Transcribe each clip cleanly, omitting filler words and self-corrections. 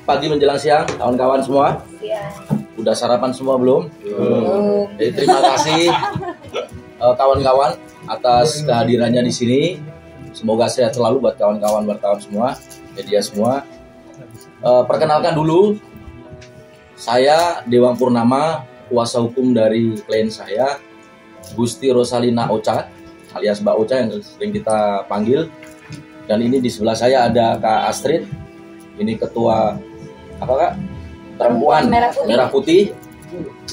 Pagi menjelang siang, kawan-kawan semua. Iya. Udah sarapan semua belum? Belum. Jadi terima kasih kawan-kawan atas kehadirannya di sini. Semoga sehat selalu buat kawan-kawan wartawan semua, media semua. Perkenalkan dulu, saya Dewang Purnama, kuasa hukum dari klien saya, Gusti Rosalina Ocha, alias Mbak Ocha yang sering kita panggil. Dan ini di sebelah saya ada Kak Astrid. Ini ketua apa Kak? Perempuan Merah Putih.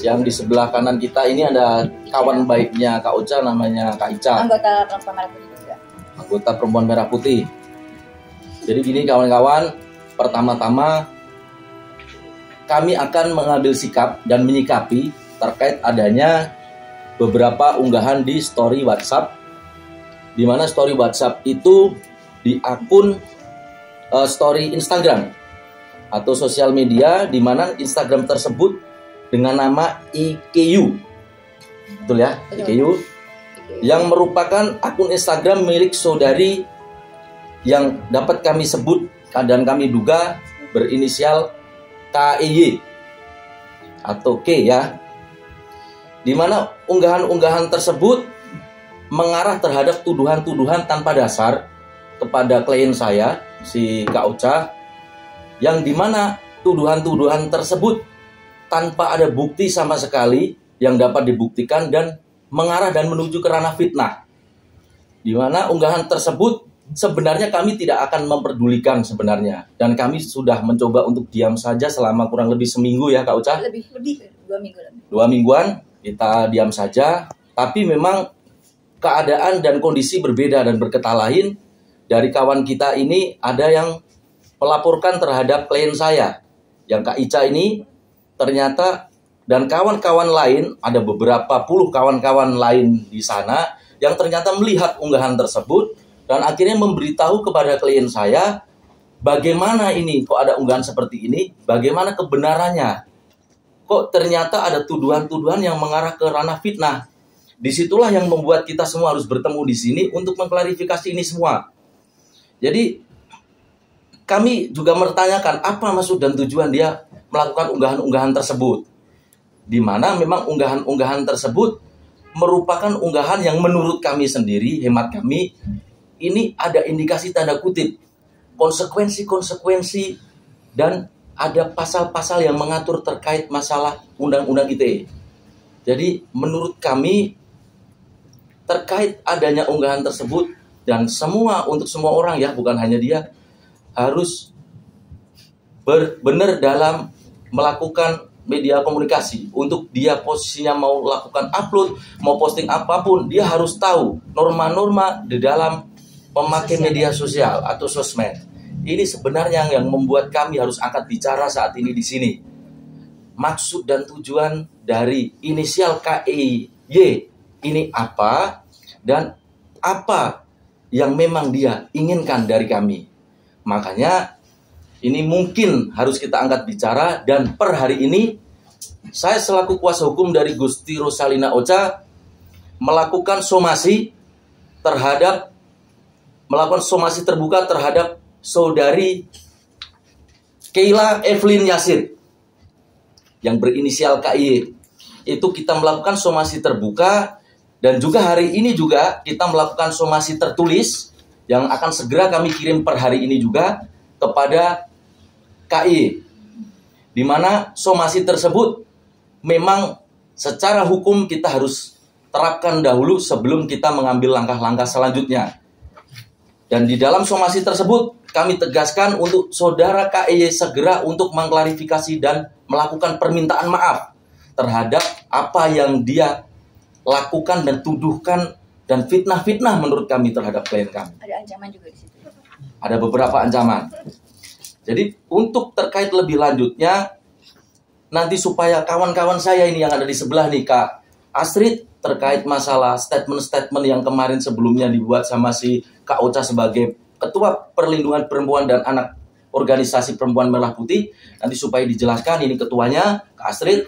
Yang di sebelah kanan kita ini ada kawan baiknya Kak Ocha, namanya Kak Ica. Anggota Perempuan Merah Putih juga. Anggota Perempuan Merah Putih. Jadi gini kawan-kawan, pertama-tama kami akan mengambil sikap dan menyikapi terkait adanya beberapa unggahan di story WhatsApp, di mana story WhatsApp itu di akun story Instagram atau sosial media, di mana Instagram tersebut dengan nama IKU, betul ya, IKU, yang merupakan akun Instagram milik saudari yang dapat kami sebut dan kami duga berinisial KEY atau K ya, di mana unggahan-unggahan tersebut mengarah terhadap tuduhan-tuduhan tanpa dasar kepada klien saya, si Kak Ocha, yang dimana tuduhan-tuduhan tersebut tanpa ada bukti sama sekali yang dapat dibuktikan dan mengarah dan menuju ke ranah fitnah, di mana unggahan tersebut sebenarnya kami tidak akan memperdulikan sebenarnya, dan kami sudah mencoba untuk diam saja selama kurang lebih seminggu ya Kak Ocha, lebih 2 minggu lebih. 2 mingguan kita diam saja, tapi memang keadaan dan kondisi berbeda dan berkata lain. Dari kawan kita ini ada yang melaporkan terhadap klien saya, yang Kak Ica ini ternyata, dan kawan-kawan lain, ada beberapa puluh kawan-kawan lain di sana yang ternyata melihat unggahan tersebut dan akhirnya memberitahu kepada klien saya, bagaimana ini kok ada unggahan seperti ini, bagaimana kebenarannya, kok ternyata ada tuduhan-tuduhan yang mengarah ke ranah fitnah. Disitulah yang membuat kita semua harus bertemu di sini untuk mengklarifikasi ini semua. Jadi kami juga bertanyakan apa maksud dan tujuan dia melakukan unggahan-unggahan tersebut, di mana memang unggahan-unggahan tersebut merupakan unggahan yang menurut kami sendiri, hemat kami, ini ada indikasi tanda kutip konsekuensi dan ada pasal-pasal yang mengatur terkait masalah Undang-Undang ITE. Jadi menurut kami terkait adanya unggahan tersebut, dan untuk semua orang ya, bukan hanya dia, harus benar dalam melakukan media komunikasi. Untuk dia posisinya mau lakukan upload, mau posting apapun, dia harus tahu norma-norma di dalam memakai media sosial atau sosmed. Ini sebenarnya yang membuat kami harus angkat bicara saat ini di sini. Maksud dan tujuan dari inisial KEY ini apa, dan apa yang memang dia inginkan dari kami. Makanya ini mungkin harus kita angkat bicara, dan per hari ini saya selaku kuasa hukum dari Gusti Rosalina Ocha melakukan somasi terbuka terhadap saudari Keila Evelyn Yasir yang berinisial KY. Itu kita melakukan somasi terbuka. Dan juga hari ini juga kita melakukan somasi tertulis yang akan segera kami kirim per hari ini juga kepada KI. Di mana somasi tersebut memang secara hukum kita harus terapkan dahulu sebelum kita mengambil langkah-langkah selanjutnya. Dan di dalam somasi tersebut kami tegaskan untuk saudara KEY segera untuk mengklarifikasi dan melakukan permintaan maaf terhadap apa yang dia lakukan dan tuduhkan dan fitnah-fitnah menurut kami terhadap klien kami. Ada ancaman juga di situ. Ada beberapa ancaman. Jadi untuk terkait lebih lanjutnya, nanti supaya kawan-kawan saya ini yang ada di sebelah nih Kak Astrid, terkait masalah statement-statement yang kemarin sebelumnya dibuat sama si Kak Ocha sebagai Ketua Perlindungan Perempuan dan Anak Organisasi Perempuan Merah Putih, nanti supaya dijelaskan ini ketuanya Kak Astrid.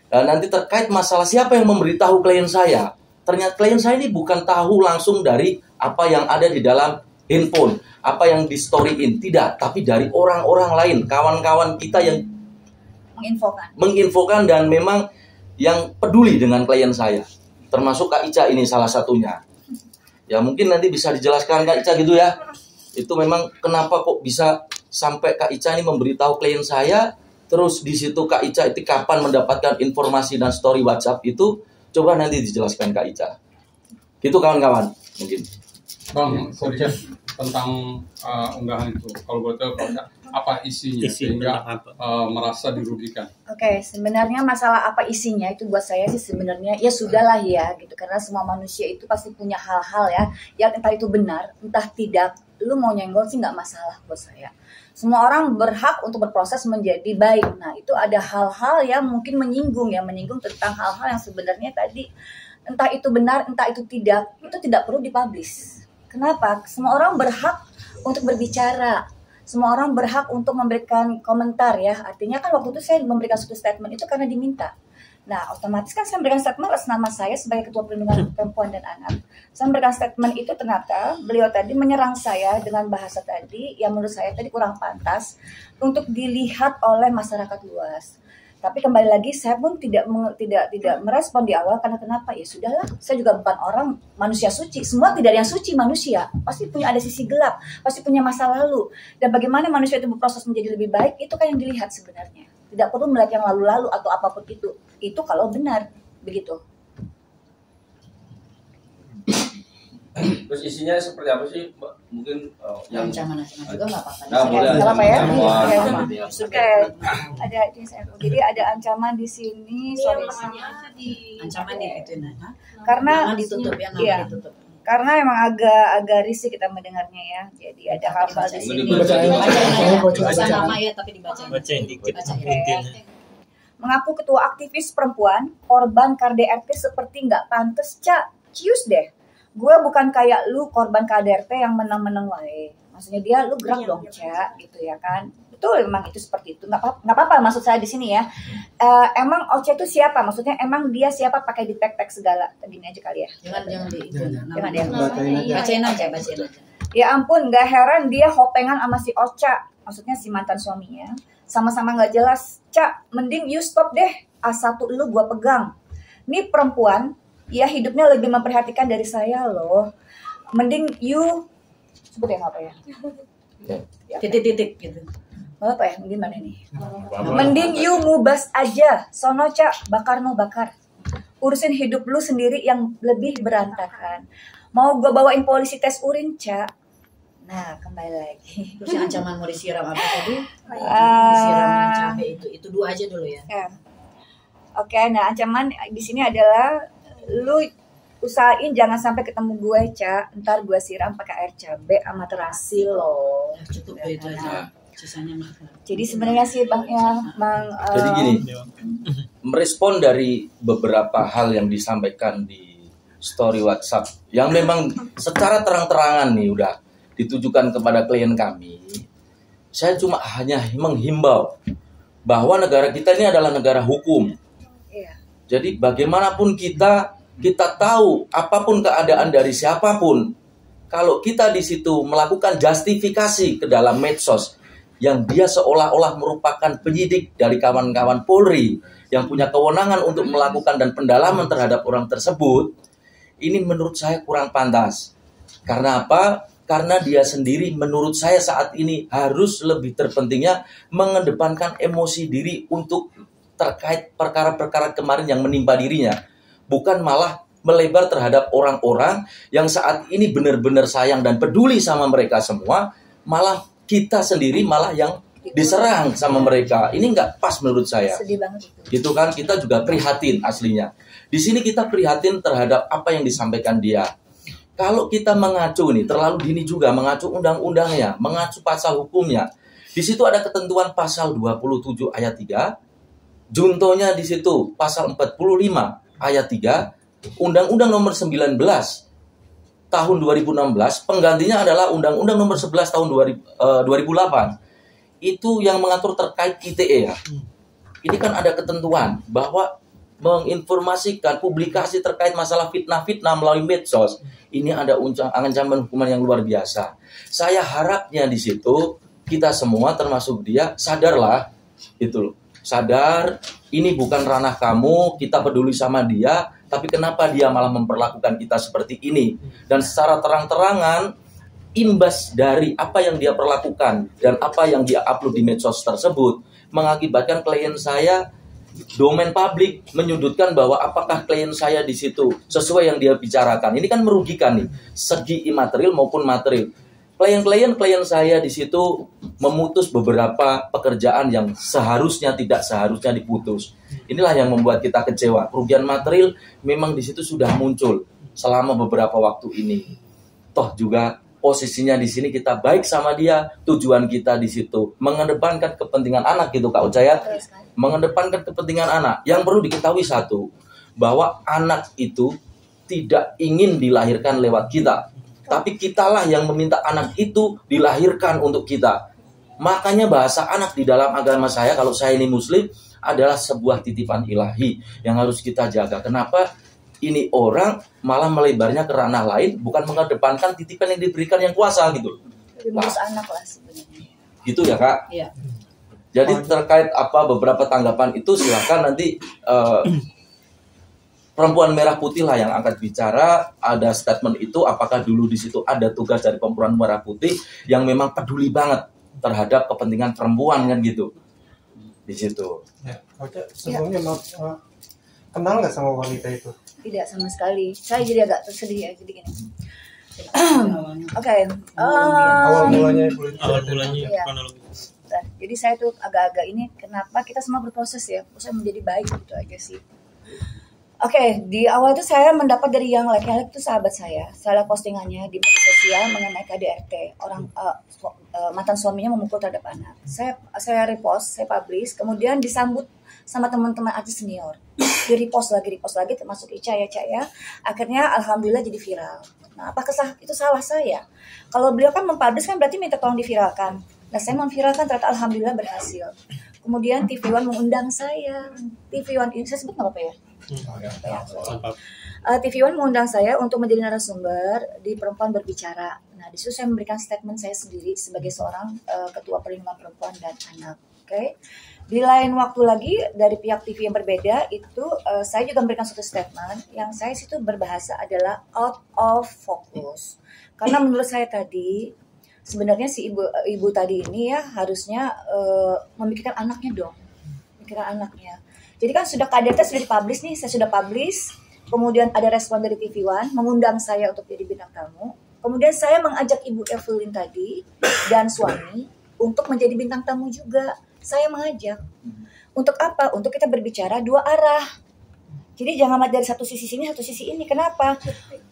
Dan nanti terkait masalah siapa yang memberitahu klien saya, ternyata klien saya ini bukan tahu langsung dari apa yang ada di dalam handphone, apa yang di storyin, tidak, tapi dari orang-orang lain, kawan-kawan kita yang menginfokan dan memang yang peduli dengan klien saya, termasuk Kak Ica ini salah satunya. Ya mungkin nanti bisa dijelaskan Kak Ica gitu ya. Itu memang kenapa kok bisa sampai Kak Ica ini memberitahu klien saya, terus di situ Kak Ica itu kapan mendapatkan informasi dan story WhatsApp itu, coba nanti dijelaskan Kak Ica. Gitu kawan-kawan mungkin. Bang, sorry tentang unggahan itu. Kalau boleh tahu apa isinya sehingga merasa dirugikan? Oke, sebenarnya masalah apa isinya itu buat saya sih sebenarnya ya sudahlah ya gitu, karena semua manusia itu pasti punya hal-hal ya yang entah itu benar entah tidak. Lu mau nyenggol sih nggak masalah buat saya. Semua orang berhak untuk berproses menjadi baik. Nah itu ada hal-hal yang mungkin menyinggung tentang hal-hal yang sebenarnya tadi entah itu benar entah itu tidak perlu dipublish. Kenapa? Semua orang berhak untuk berbicara. Semua orang berhak untuk memberikan komentar ya. Artinya kan waktu itu saya memberikan suatu statement itu karena diminta. Nah, otomatis kan saya memberikan statement atas nama saya sebagai Ketua Perlindungan Perempuan dan Anak. Saya memberikan statement itu ternyata beliau tadi menyerang saya dengan bahasa tadi yang menurut saya tadi kurang pantas untuk dilihat oleh masyarakat luas. Tapi kembali lagi saya pun tidak merespon di awal karena kenapa? Ya sudahlah, saya juga bukan orang manusia suci. Semua tidak ada yang suci manusia. Pasti punya ada sisi gelap, pasti punya masa lalu. Dan bagaimana manusia itu berproses menjadi lebih baik itu kan yang dilihat sebenarnya. Tidak perlu melihat yang lalu-lalu atau apapun itu. Itu kalau benar begitu. Terus isinya seperti apa sih, Mbak? Mungkin yang Ancaman juga nggak apa-apa. Nggak boleh Nggak apa-apa ya. ancaman. Oke. Ada jadi ada ancaman di sini. Sorry. Ancaman ya itu nah. Karena ditutup ya, iya. ditutup. Karena emang agak risih kita mendengarnya ya. Jadi ada hal-hal di sini. Baca nama ya tapi dibaca. Bacain dikit. Oke. Mengaku ketua aktivis perempuan, korban KDRT seperti nggak pantes, Cak. Cius deh. Gue bukan kayak lu korban KDRT yang menang-menang wae. Maksudnya dia lu gerak dong, Cak, gitu ya kan. Betul, memang itu seperti itu. Nggak apa-apa maksud saya di sini ya. Emang Oce itu siapa? Maksudnya emang dia siapa pakai di tag segala. Gini aja kali ya. Jangan di itu. Jangan ya. Bacain aja. Ya ampun, nggak heran dia hopengan sama si Ocha. Maksudnya si mantan suaminya. Sama-sama nggak jelas. Cak, mending you stop deh. A1 lu gua pegang. Nih perempuan, ya hidupnya lebih memperhatikan dari saya loh. Mending you sebut ya apa ya? Titik-titik gitu. Apa ya? Gimana nih? Mending you mubas aja. Sono Cak, bakar no bakar. Urusin hidup lu sendiri yang lebih berantakan. Mau gue bawain polisi tes urin, Cak. Nah, kembali lagi. Terus ancaman mau disiram apa tadi? Disiram cabai itu dua aja dulu ya. Oke, nah ancaman di sini adalah lu usahain jangan sampai ketemu gue, Cak. Ntar gue siram pakai air cabai sama terasi loh. Cukup itu aja. Sisanya mah. Jadi sebenarnya sih Bang Jadi gini, merespon dari beberapa hal yang disampaikan di story WhatsApp yang memang secara terang-terangan nih udah ditujukan kepada klien kami. Saya cuma hanya menghimbau bahwa negara kita ini adalah negara hukum. Iya. Jadi bagaimanapun kita tahu apapun keadaan dari siapapun, kalau kita di situ melakukan justifikasi ke dalam medsos yang dia seolah-olah merupakan penyidik dari kawan-kawan Polri yang punya kewenangan untuk melakukan dan pendalaman terhadap orang tersebut, ini menurut saya kurang pantas. Karena apa? Karena dia sendiri menurut saya saat ini harus lebih terpentingnya mengedepankan emosi diri untuk terkait perkara-perkara kemarin yang menimpa dirinya. Bukan malah melebar terhadap orang-orang yang saat ini benar-benar sayang dan peduli sama mereka semua, malah kita sendiri malah yang diserang sama mereka. Ini nggak pas menurut saya. Sedih banget itu. Gitu kan, kita juga prihatin aslinya. Di sini kita prihatin terhadap apa yang disampaikan dia. Kalau kita mengacu nih, terlalu dini juga mengacu undang-undangnya, mengacu pasal hukumnya. Di situ ada ketentuan pasal 27 ayat 3, juntonya di situ pasal 45 ayat 3, Undang-Undang nomor 19 tahun 2016, penggantinya adalah Undang-Undang nomor 11 tahun 2008. Itu yang mengatur terkait ITE ya. Ini kan ada ketentuan bahwa menginformasikan publikasi terkait masalah fitnah-fitnah melalui medsos, ini ada ancaman hukuman yang luar biasa. Saya harapnya di situ kita semua termasuk dia sadarlah, itu loh. Sadar, ini bukan ranah kamu, kita peduli sama dia, tapi kenapa dia malah memperlakukan kita seperti ini? Dan secara terang-terangan, imbas dari apa yang dia perlakukan dan apa yang dia upload di medsos tersebut mengakibatkan klien saya domain publik menyudutkan bahwa apakah klien saya di situ sesuai yang dia bicarakan. Ini kan merugikan nih, segi imaterial maupun material. Klien saya di situ memutus beberapa pekerjaan yang tidak seharusnya diputus. Inilah yang membuat kita kecewa. Kerugian material memang di situ sudah muncul selama beberapa waktu ini. Toh juga posisinya di sini kita baik sama dia, tujuan kita di situ mengedepankan kepentingan anak gitu Kak Ucaya, mengedepankan kepentingan anak. Yang perlu diketahui satu, bahwa anak itu tidak ingin dilahirkan lewat kita, tapi kitalah yang meminta anak itu dilahirkan untuk kita. Makanya bahasa anak di dalam agama saya, kalau saya ini Muslim, adalah sebuah titipan ilahi yang harus kita jaga. Kenapa? Ini orang malah melebarnya ke ranah lain, bukan mengedepankan titipan yang diberikan yang kuasa gitu. Ngurus anak lah sebenarnya. Gitu ya Kak? Iya. Jadi terkait beberapa tanggapan itu silakan nanti perempuan merah putih lah yang akan bicara. Ada statement itu, apakah dulu di situ ada tugas dari perempuan merah putih yang memang peduli banget terhadap kepentingan perempuan kan gitu. Di situ. Ya, oke, sebelumnya kenal nggak sama wanita itu? Tidak sama sekali. Saya jadi agak tersedih ya, jadi gini. Oke. Awal mulanya Ya. Nah, jadi saya tuh agak-agak ini, kenapa kita semua berproses ya, proses menjadi baik gitu aja sih. Oke, di awal itu saya mendapat dari yang like itu sahabat saya lihat postingannya di media sosial mengenai KDRT, mantan suaminya memukul terhadap anak. Saya repost, saya publish, kemudian disambut sama teman-teman artis senior, di repost lagi, termasuk Ica ya. Akhirnya alhamdulillah jadi viral. Nah, apakah itu salah saya? Kalau beliau kan mempublish kan berarti minta tolong diviralkan. Nah, saya memviralkan, ternyata alhamdulillah berhasil. Kemudian TV One mengundang saya. TV One ini saya sebut nggak apa-apa ya? TV One mengundang saya untuk menjadi narasumber di Perempuan Berbicara. Nah, di situ saya memberikan statement saya sendiri sebagai seorang ketua perlindungan perempuan dan anak. Oke. Di lain waktu lagi dari pihak TV yang berbeda itu saya juga memberikan satu statement yang saya situ berbahasa adalah out of focus. Karena menurut saya tadi sebenarnya si ibu tadi ini ya harusnya memikirkan anaknya dong. Memikirkan anaknya. Jadi kan sudah KDRT sudah dipublish nih, saya sudah publish. Kemudian ada respon dari TV One mengundang saya untuk jadi bintang tamu. Kemudian saya mengajak Ibu Evelyn tadi dan suami untuk menjadi bintang tamu juga. Saya mengajak. Untuk apa? Untuk kita berbicara dua arah. Jadi jangan dari satu sisi sini, satu sisi ini. Kenapa?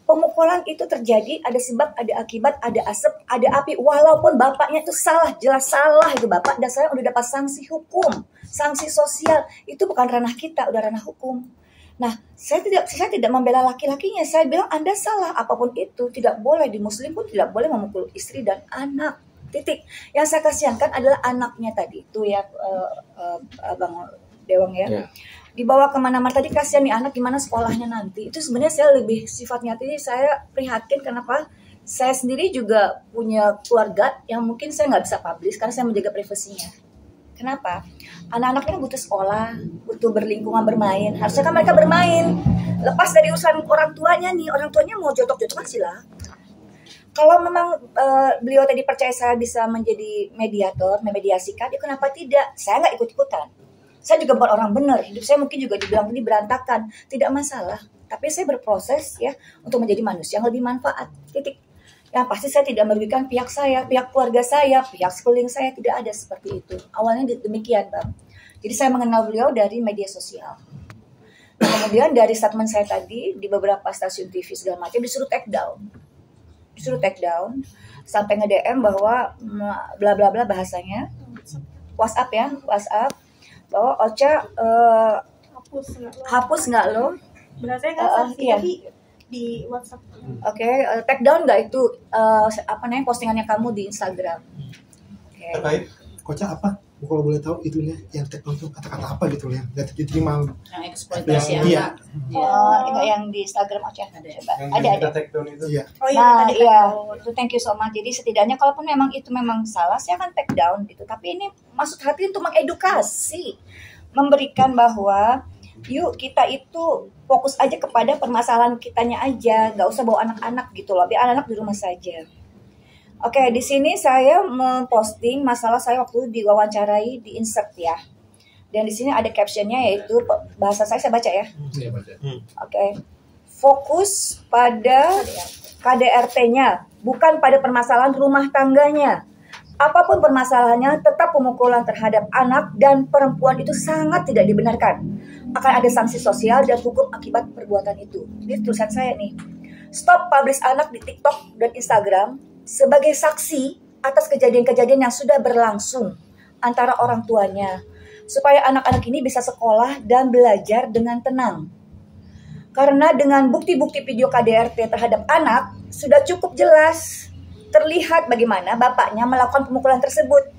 Pemukulan itu terjadi, ada sebab, ada akibat, ada asap, ada api. Walaupun bapaknya itu salah, jelas salah itu bapak. Dan saya udah dapat sanksi hukum, sanksi sosial. Itu bukan ranah kita, udah ranah hukum. Nah, saya tidak membela laki-lakinya. Saya bilang Anda salah, apapun itu. Tidak boleh, di Muslim pun tidak boleh memukul istri dan anak. Titik. Yang saya kasihankan adalah anaknya tadi itu ya, Bang Dewang ya. Yeah. Dibawa kemana-mana tadi, kasihan nih anak gimana sekolahnya nanti. Itu sebenarnya saya lebih sifatnya tadi saya prihatin. Kenapa? Saya sendiri juga punya keluarga yang mungkin saya nggak bisa publish karena saya menjaga privasinya. Kenapa? Anak-anaknya butuh sekolah, butuh berlingkungan bermain. Harusnya kan mereka bermain. Lepas dari urusan orang tuanya nih, orang tuanya mau jotok-jotokan silakan. Kalau memang beliau tadi percaya saya bisa menjadi mediator, memediasikan, ya kenapa tidak? Saya nggak ikut-ikutan. Saya juga bukan orang benar. Hidup saya mungkin juga dibilang tadi berantakan. Tidak masalah. Tapi saya berproses ya untuk menjadi manusia yang lebih manfaat. Titik. Yang pasti saya tidak merugikan pihak saya, pihak keluarga saya, pihak sekeliling saya. Tidak ada seperti itu. Awalnya demikian, Bang. Jadi saya mengenal beliau dari media sosial. Nah, kemudian dari statement saya tadi di beberapa stasiun TV segala macam disuruh take down. Sampai nge-DM bahwa bla bla bla bahasanya WhatsApp ya, WhatsApp bahwa Ocha hapus nggak lo? Benar saya nggak saksi, iya. tapi di WhatsApp. Oke, take down nggak itu postingannya kamu di Instagram? Oke. Terkait Koca apa? Kalau boleh tahu itunya yang take down itu kata-kata apa gitu yang nggak diterima. Yang eksploitasi Iya. anak. Yang di Instagram Ocha coba. Yang Ada. kita take down itu. Iya. Oh iya, Nah, tadi iya, kan. itu thank you so much. Jadi setidaknya kalaupun memang itu memang salah, saya akan take down gitu. Tapi ini maksud hati untuk mengedukasi, memberikan bahwa yuk kita itu fokus aja kepada permasalahan kitanya aja, nggak usah bawa anak-anak gitu loh. Biar anak-anak di rumah saja. Oke, di sini saya memposting masalah saya waktu diwawancarai di insert ya. Dan di sini ada captionnya yaitu bahasa saya baca ya. Iya, baca. Oke. Fokus pada KDRT-nya, bukan pada permasalahan rumah tangganya. Apapun permasalahannya, tetap pemukulan terhadap anak dan perempuan itu sangat tidak dibenarkan. Akan ada sanksi sosial dan hukum akibat perbuatan itu. Ini tulisan saya nih. Stop publish anak di TikTok dan Instagram sebagai saksi atas kejadian-kejadian yang sudah berlangsung antara orang tuanya, supaya anak-anak ini bisa sekolah dan belajar dengan tenang. Karena dengan bukti-bukti video KDRT terhadap anak sudah cukup jelas terlihat bagaimana bapaknya melakukan pemukulan tersebut.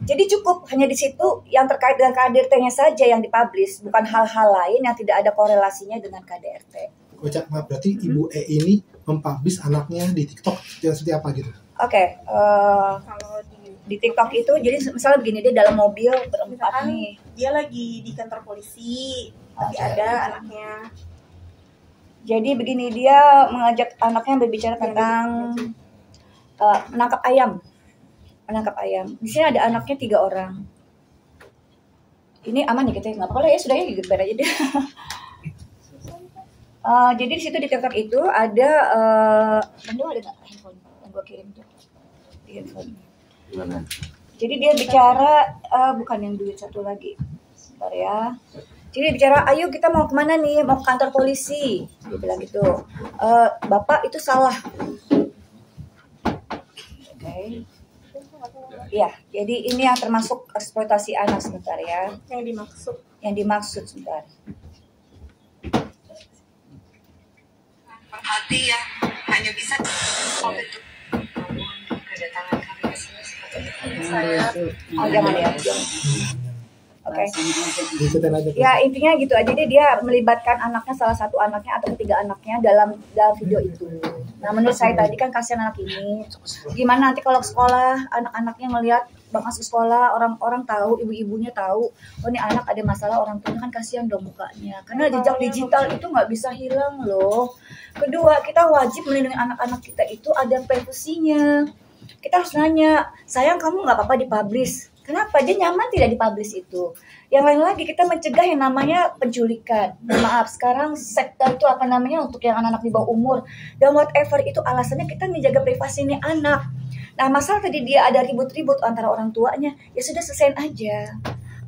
Jadi cukup hanya di situ yang terkait dengan KDRT-nya saja yang dipublish, bukan hal-hal lain yang tidak ada korelasinya dengan KDRT. Koca, maaf, berarti Ibu E ini mempublish anaknya di TikTok seperti apa gitu? Oke, Kalau di TikTok itu jadi misalnya begini, dia dalam mobil berempat misalkan nih. dia lagi di kantor polisi, tapi Oke. ada anaknya. Jadi begini, dia mengajak anaknya berbicara tentang menangkap ayam. Menangkap ayam. Di sini ada anaknya 3 orang. Ini aman nih kita nggak apa-apa lah ya, sudah ya gitu aja deh. Jadi di situ di TikTok itu ada Bando ada nggak handphone yang gue kirim tuh di handphone. Gimana? Jadi dia bicara bukan yang duit satu lagi, sebentar ya. Jadi dia bicara, ayo kita mau kemana nih? Mau ke kantor polisi. Dia bilang gitu. Bapak itu salah. Oke. Ya, jadi ini yang termasuk eksploitasi anak sebentar ya. Yang dimaksud. Yang dimaksud sebentar. Hati ya hanya bisa kedatangan kami ke sini seperti saya. Oh jangan ya. Oke. Ikutin aja. Ya intinya gitu aja deh, dia melibatkan anaknya, salah satu anaknya atau ketiga anaknya dalam video itu. Nah menurut saya tadi kan kasihan anak ini. Gimana nanti kalau ke sekolah anak-anaknya ngelihat masuk sekolah, orang-orang tahu, ibu-ibunya tahu, oh ini anak ada masalah, orang tuanya kan kasihan dong mukanya. Karena jejak digital itu nggak bisa hilang loh. Kedua, kita wajib melindungi anak-anak kita itu ada privasinya. Kita harus nanya, sayang kamu nggak apa-apa dipublish. Kenapa? Dia nyaman tidak dipublish itu. Yang lain lagi, kita mencegah yang namanya penculikan. Maaf, sekarang sektor itu apa namanya untuk yang anak-anak di bawah umur. Dan whatever itu alasannya kita menjaga privasi ini anak. Nah masalah tadi dia ada ribut-ribut antara orang tuanya, ya sudah selesaiin aja.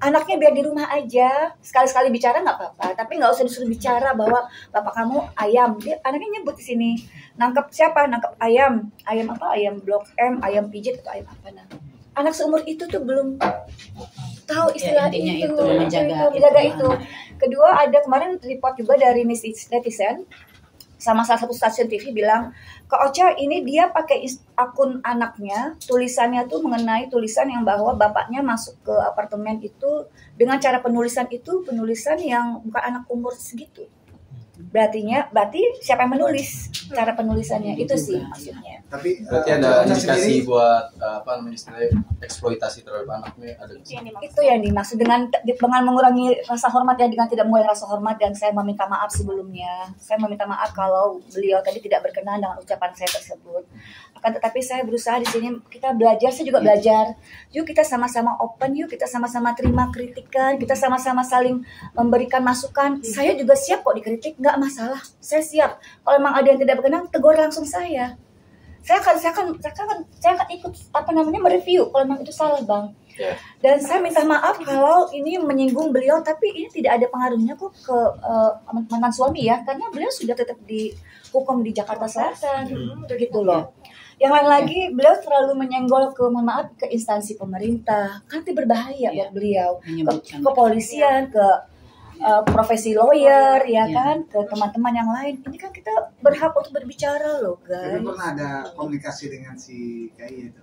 Anaknya biar di rumah aja, sekali-sekali bicara nggak apa-apa, tapi nggak usah disuruh bicara bahwa bapak kamu ayam. Dia anaknya nyebut di sini, nangkep siapa? Nangkep ayam, ayam apa? Ayam blok M, ayam pijit atau ayam apa? Nah, anak seumur itu tuh belum tahu istilah intinya itu, menjaga itu. Kedua ada kemarin report juga dari netizen sama salah satu stasiun TV bilang, Kak Ocha ini dia pakai akun anaknya, tulisannya tuh mengenai tulisan yang bahwa bapaknya masuk ke apartemen itu dengan cara penulisan itu penulisan yang bukan anak umur segitu. Berarti siapa yang menulis cara penulisannya itu sih maksudnya. Tapi berarti ada indikasi buat apa namanya istilahnya eksploitasi terhadap anaknya ada. Itu yang dimaksud dengan mengurangi rasa hormat ya, dengan tidak mengurangi rasa hormat, dan saya meminta maaf sebelumnya. Saya meminta maaf kalau beliau tadi tidak berkenan dengan ucapan saya tersebut. Akan tetapi saya berusaha di sini kita belajar, saya juga belajar. Yuk kita sama-sama open, yuk kita sama-sama terima kritikan, kita sama-sama saling memberikan masukan. Saya juga siap kok dikritik, nggak masalah. Saya siap. Kalau memang ada yang tidak berkenan, tegur langsung saya. Saya akan ikut mereview kalau memang itu salah, Bang. Yeah. Dan saya minta maaf kalau ini menyinggung beliau, tapi ini tidak ada pengaruhnya kok ke mantan suami ya, karena beliau sudah tetap dihukum di Jakarta Selatan, gitu loh. Yang lain lagi, beliau terlalu menyenggol ke, mohon maaf, ke instansi pemerintah. Kan itu berbahaya buat beliau. Ke kepolisian, ke profesi lawyer, ya kan, ke teman-teman yang lain. Ini kan kita berhak untuk berbicara loh, guys. Tapi pernah ada komunikasi dengan si KI itu?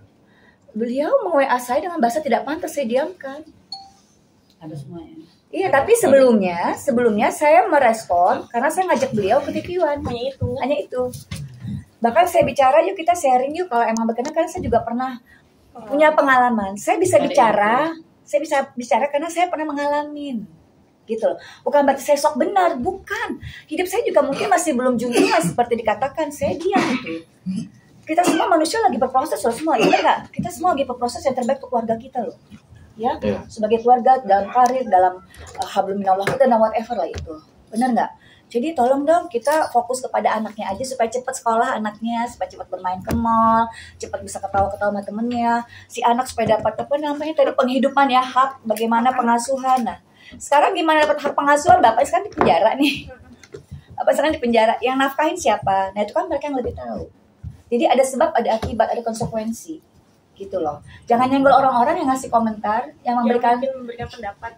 Beliau meng-WA saya dengan bahasa tidak pantas, saya diamkan. Ada semuanya. Iya, tapi sebelumnya saya merespon karena saya ngajak beliau ke TV1. Hanya itu. Bahkan saya bicara, yuk kita sharing yuk kalau emang berkenan, karena saya juga pernah punya pengalaman. Saya bisa bicara karena saya pernah mengalamin. Gitu loh. Bukan berarti saya sok benar, bukan. Hidup saya juga mungkin masih belum junjungan seperti dikatakan, saya diam gitu. Kita semua manusia lagi berproses loh semua, ya enggak? Kita semua lagi berproses yang terbaik untuk keluarga kita loh. Ya, sebagai keluarga, dalam karir, dalam hablum minallah dan whatever lah itu. Benar nggak? Jadi tolong dong kita fokus kepada anaknya aja supaya cepat sekolah anaknya, supaya cepat bermain ke mall, cepat bisa ketawa-ketawa sama temennya. Si anak supaya dapat apa namanya tadi penghidupan ya, hak bagaimana pengasuhan. Nah, sekarang gimana dapat hak pengasuhan? Bapak sekarang di penjara nih. Bapak sekarang di penjara. Yang nafkahin siapa? Nah, itu kan mereka yang lebih tahu. Jadi ada sebab, ada akibat, ada konsekuensi. Gitu loh. Jangan nyenggol orang-orang yang ngasih komentar, yang memberikan pendapat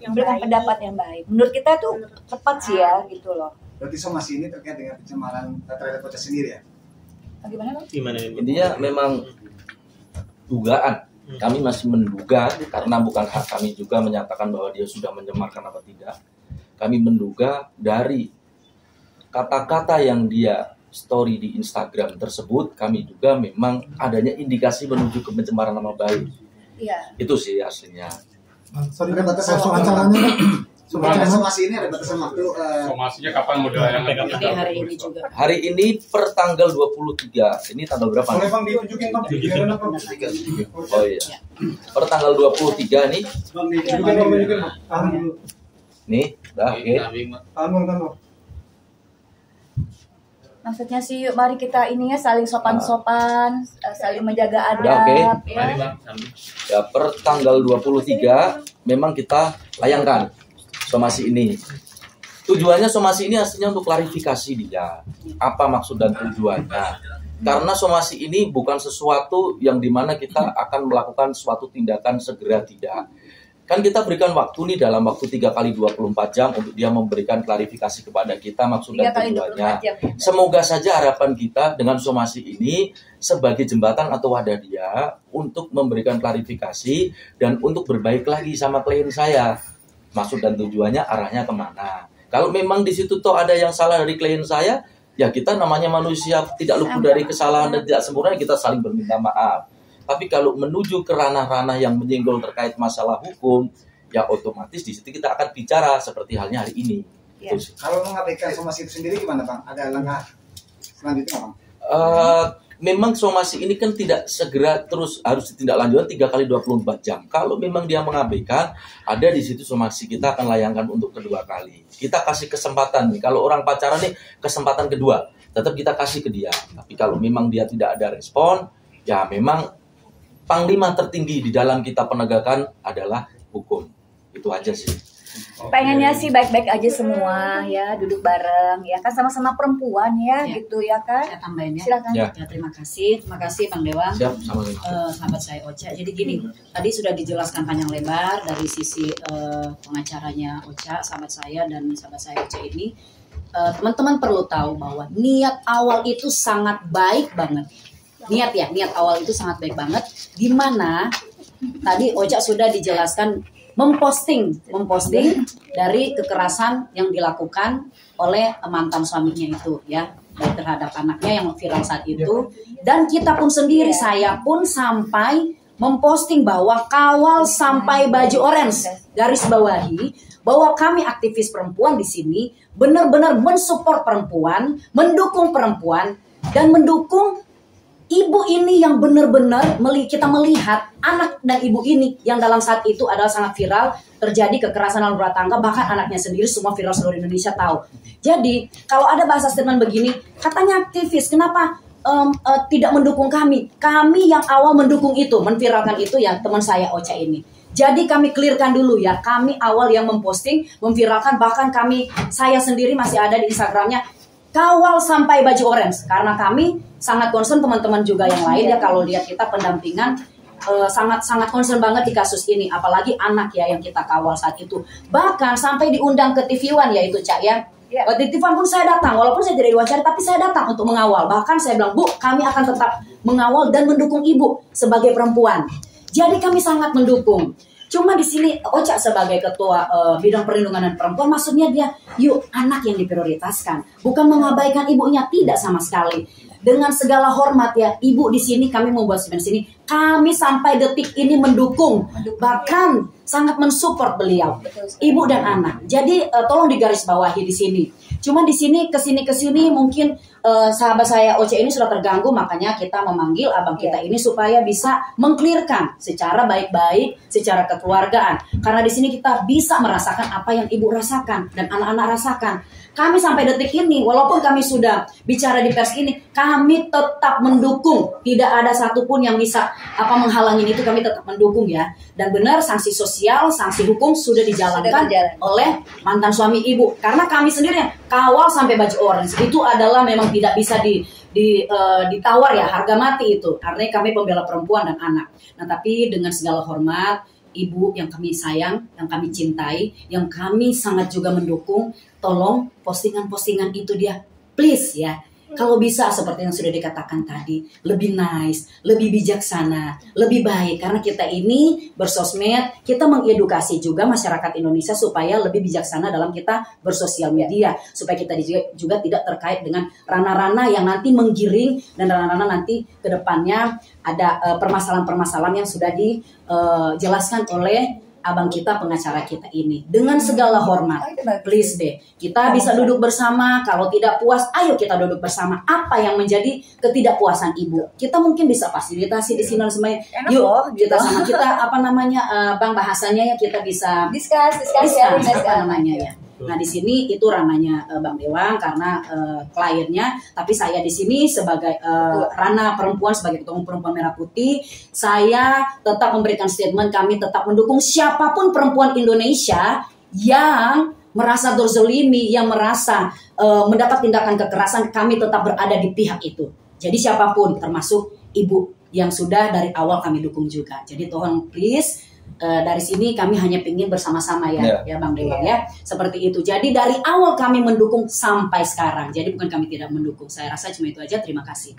yang baik. Menurut kita tuh tepat sih ya, gitu loh. Berarti somasi ini terkait dengan pencemaran terhadap Ocha sendiri ya? Bagaimana Bang? Intinya memang dugaan. Kami masih menduga karena bukan hak kami juga menyatakan bahwa dia sudah mencemarkan apa tidak. Kami menduga dari kata-kata yang dia story di Instagram tersebut, kami juga memang adanya indikasi menuju ke pencemaran nama baik. Iya. Itu sih aslinya. Sorry, Ada batasan acaranya. Somasi ini ada batasan waktu. Somasinya kapan modalnya? Ini hari ini juga. Hari ini per tanggal 23. Ini tanggal berapa? Boleh Bang ditunjukin Bang. Oh iya. Per tanggal 23 nih. Bang ditunjukin. Nih, dah oke. Tahan. Maksudnya sih yuk mari kita ininya saling sopan-sopan, saling menjaga adab. Oke. Ya. Ya, per tanggal 23 memang kita layangkan somasi ini. Tujuannya somasi ini aslinya untuk klarifikasi dia. Apa maksud dan tujuannya. Karena somasi ini bukan sesuatu yang dimana kita akan melakukan suatu tindakan segera, tidak. Kan kita berikan waktu nih dalam waktu 3 kali 24 jam untuk dia memberikan klarifikasi kepada kita maksud dan tujuannya. Semoga saja harapan kita dengan somasi ini sebagai jembatan atau wadah dia untuk memberikan klarifikasi dan untuk berbaik lagi sama klien saya. Maksud dan tujuannya arahnya kemana. Kalau memang di situ toh ada yang salah dari klien saya, ya kita namanya manusia tidak luput dari kesalahan dan tidak sempurna, kita saling berminta maaf. Tapi kalau menuju ke ranah-ranah yang menyinggung terkait masalah hukum, ya otomatis di situ kita akan bicara seperti halnya hari ini. Ya. Kalau mengabaikan somasi itu sendiri gimana Bang? Ada langkah selanjutnya Bang? Memang somasi ini kan tidak segera terus harus ditindaklanjuti 3 kali 24 jam. Kalau memang dia mengabaikan, ada di situ somasi kita akan layangkan untuk kedua kali. Kita kasih kesempatan nih. Kalau orang pacaran nih kesempatan kedua, tetap kita kasih ke dia. Tapi kalau memang dia tidak ada respon, ya memang panglima tertinggi di dalam kita penegakan adalah hukum. Itu aja sih. Pengennya sih baik-baik aja semua ya, duduk bareng ya kan, sama-sama perempuan ya, gitu ya kan. Saya tambahin ya. Silakan. Ya. Ya, terima kasih Bang Dewa. Siap, sama Sahabat saya Ocha. Jadi gini, tadi sudah dijelaskan panjang lebar dari sisi pengacaranya Ocha, sahabat saya dan sahabat saya Ocha ini. Teman-teman perlu tahu bahwa niat awal itu sangat baik banget. Niat awal itu sangat baik banget. Dimana tadi Ocha sudah dijelaskan memposting dari kekerasan yang dilakukan oleh mantan suaminya itu ya, baik terhadap anaknya yang viral saat itu, dan kita pun sendiri, saya pun sampai memposting bahwa kawal sampai baju orange, garis bawahi bahwa kami aktivis perempuan di sini benar-benar mensupport perempuan, mendukung perempuan, dan mendukung ibu ini yang benar-benar kita melihat anak dan ibu ini yang dalam saat itu adalah sangat viral, terjadi kekerasan dalam rumah tangga, bahkan anaknya sendiri semua viral seluruh Indonesia tahu. Jadi kalau ada bahasa statement begini, katanya aktivis, kenapa tidak mendukung kami? Kami yang awal mendukung itu, menviralkan itu ya teman saya Ocha ini. Jadi kami clearkan dulu ya, kami awal yang memposting, memviralkan, bahkan saya sendiri masih ada di Instagramnya. kawal sampai baju orange, karena kami sangat concern, teman-teman juga yang lain ya kalau lihat kita pendampingan sangat concern banget di kasus ini, apalagi anak ya yang kita kawal saat itu, bahkan sampai diundang ke TV One ya itu Cak ya. Di TV One pun saya datang, walaupun saya tidak diwawancara, tapi saya datang untuk mengawal. Bahkan saya bilang, Bu, kami akan tetap mengawal dan mendukung Ibu sebagai perempuan. Jadi kami sangat mendukung. Cuma di sini Ocha sebagai ketua bidang perlindungan dan perempuan, maksudnya dia, yuk anak yang diprioritaskan, bukan mengabaikan ibunya, tidak sama sekali. Dengan segala hormat ya, ibu di sini kami membuat sebenarnya sini, kami sampai detik ini mendukung, bahkan sangat mensupport beliau, ibu dan anak. Jadi tolong digarisbawahi di sini. Cuma di sini kesini mungkin sahabat saya Ocha ini sudah terganggu, makanya kita memanggil abang kita ini supaya bisa mengklirkan secara baik-baik, secara kekeluargaan. Karena di sini kita bisa merasakan apa yang ibu rasakan dan anak-anak rasakan. Kami sampai detik ini, walaupun kami sudah bicara di pers ini, kami tetap mendukung. Tidak ada satupun yang bisa menghalangi itu, kami tetap mendukung ya. Dan benar sanksi sosial, sanksi hukum sudah dijalankan oleh mantan suami ibu. Karena kami sendiri kawal sampai baju orange itu adalah memang tidak bisa ditawar ya, harga mati itu. Artinya kami pembela perempuan dan anak. Nah tapi dengan segala hormat, ibu yang kami sayang, yang kami cintai, yang kami sangat juga mendukung, tolong postingan-postingan itu dia, please ya. Kalau bisa seperti yang sudah dikatakan tadi, lebih nice, lebih bijaksana, lebih baik. Karena kita ini bersosmed, kita mengedukasi juga masyarakat Indonesia supaya lebih bijaksana dalam kita bersosial media. Supaya kita juga tidak terkait dengan ranah-ranah yang nanti menggiring, dan ranah-ranah nanti ke depannya ada permasalahan-permasalahan yang sudah dijelaskan oleh abang kita, pengacara kita ini. Dengan segala hormat, please deh, kita bisa duduk bersama. Kalau tidak puas, ayo kita duduk bersama. Apa yang menjadi ketidakpuasan ibu, kita mungkin bisa fasilitasi di sini semuanya. Yuk kita sama kita bang bahasanya ya, kita bisa discuss apa namanya ya. Nah di sini itu ranahnya Bang Dewang karena kliennya, tapi saya di sini sebagai ranah perempuan, sebagai ketua umum Perempuan Merah Putih, saya tetap memberikan statement, kami tetap mendukung siapapun perempuan Indonesia yang merasa terzolimi, yang merasa mendapat tindakan kekerasan, kami tetap berada di pihak itu. Jadi siapapun, termasuk ibu yang sudah dari awal kami dukung juga. Jadi tolong please, dari sini kami hanya ingin bersama-sama ya Bang Dewang ya, seperti itu. Jadi dari awal kami mendukung sampai sekarang. Jadi bukan kami tidak mendukung. Saya rasa cuma itu aja. Terima kasih.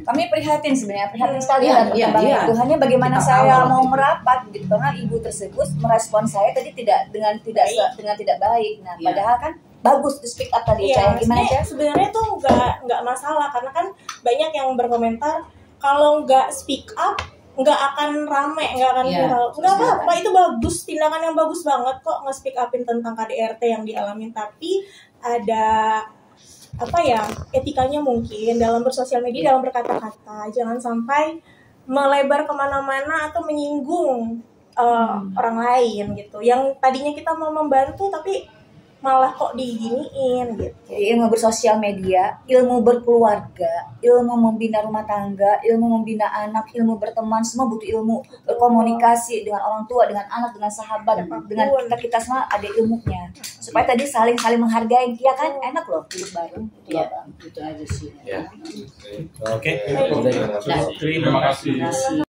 Kami prihatin sebenarnya, prihatin sekali itu. Hanya bagaimana kita saya mau merapat gitu, karena ibu tersebut merespon saya tadi dengan tidak baik. Nah, padahal kan bagus to speak up tadi. Gimana ya? Sebenarnya tuh nggak masalah, karena kan banyak yang berkomentar kalau nggak speak up nggak akan rame, nggak akan viral. Nggak apa-apa, itu bagus, tindakan yang bagus banget kok nge-speak upin tentang KDRT yang dialamin. Tapi ada etikanya mungkin dalam bersosial media, dalam berkata-kata. Jangan sampai melebar kemana-mana atau menyinggung orang lain gitu. Yang tadinya kita mau membantu tapi malah kok diginiin gitu. Jadi ilmu bersosial media, ilmu berkeluarga, ilmu membina rumah tangga, ilmu membina anak, ilmu berteman, semua butuh ilmu. Berkomunikasi dengan orang tua, dengan anak, dengan sahabat, dengan kita semua ada ilmunya. Supaya tadi saling menghargai, ya kan enak loh hidup bareng. Iya, itu aja sih. Oke. Terima kasih.